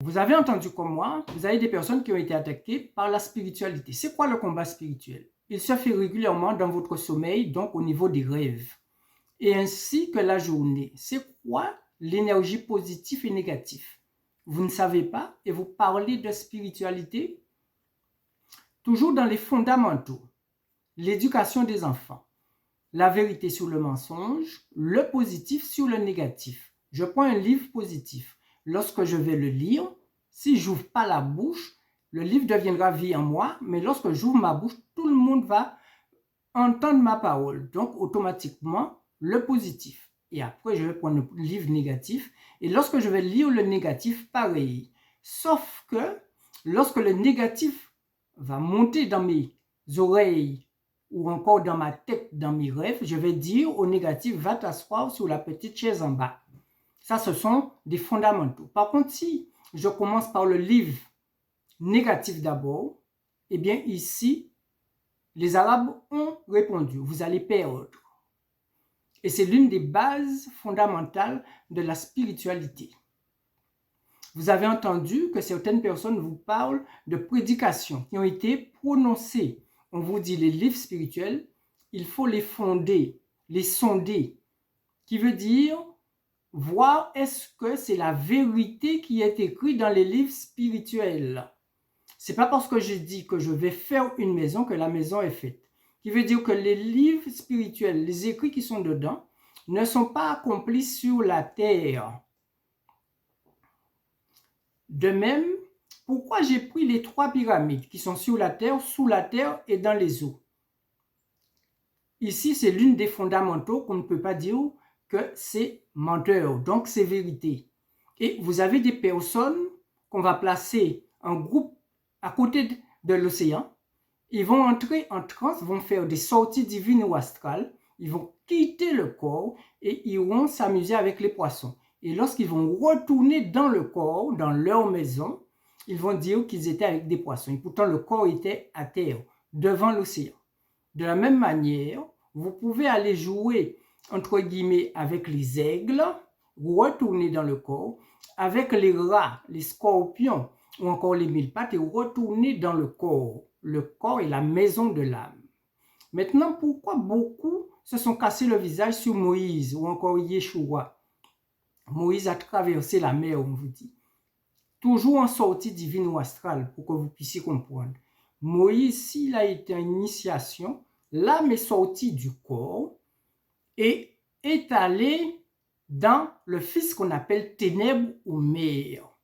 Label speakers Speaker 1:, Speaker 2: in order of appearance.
Speaker 1: Vous avez entendu comme moi, vous avez des personnes qui ont été attaquées par la spiritualité. C'est quoi le combat spirituel? Il se fait régulièrement dans votre sommeil, donc au niveau des rêves, et ainsi que la journée. C'est quoi l'énergie positive et négative? Vous ne savez pas et vous parlez de spiritualité? Toujours dans les fondamentaux, l'éducation des enfants, la vérité sur le mensonge, le positif sur le négatif. Je prends un livre positif. Lorsque je vais le lire, si j'ouvre pas la bouche, le livre deviendra vie en moi, mais lorsque j'ouvre ma bouche, tout le monde va entendre ma parole. Donc, automatiquement, le positif. Et après, je vais prendre le livre négatif. Et lorsque je vais lire le négatif, pareil. Sauf que lorsque le négatif va monter dans mes oreilles ou encore dans ma tête, dans mes rêves, je vais dire au négatif, va t'asseoir sur la petite chaise en bas. Ça, ce sont des fondamentaux. Par contre, si je commence par le livre négatif d'abord, eh bien ici, les Arabes ont répondu, vous allez perdre. Et c'est l'une des bases fondamentales de la spiritualité. Vous avez entendu que certaines personnes vous parlent de prédications qui ont été prononcées. On vous dit les livres spirituels, il faut les fonder, les sonder, qui veut dire voir est-ce que c'est la vérité qui est écrite dans les livres spirituels. C'est pas parce que je dis que je vais faire une maison que la maison est faite. Qui veut dire que les livres spirituels, les écrits qui sont dedans, ne sont pas accomplis sur la terre. De même, pourquoi j'ai pris les 3 pyramides qui sont sur la terre, sous la terre et dans les eaux? Ici, c'est l'une des fondamentaux qu'on ne peut pas dire que c'est menteur, donc c'est vérité. Et vous avez des personnes qu'on va placer en groupe à côté de l'océan. Ils vont entrer en transe, vont faire des sorties divines ou astrales, ils vont quitter le corps et iront s'amuser avec les poissons. Et lorsqu'ils vont retourner dans le corps, dans leur maison, ils vont dire qu'ils étaient avec des poissons. Et pourtant, le corps était à terre, devant l'océan. De la même manière, vous pouvez aller jouer, entre guillemets, avec les aigles, retourner dans le corps, avec les rats, les scorpions, ou encore les 1000 pattes, et retourner dans le corps. Le corps est la maison de l'âme. Maintenant, pourquoi beaucoup se sont cassés le visage sur Moïse ou encore Yeshua? Moïse a traversé la mer, on vous dit. Toujours en sortie divine ou astrale, pour que vous puissiez comprendre. Moïse, s'il a été en initiation, l'âme est sortie du corps et est allée dans le fils qu'on appelle ténèbres ou mer.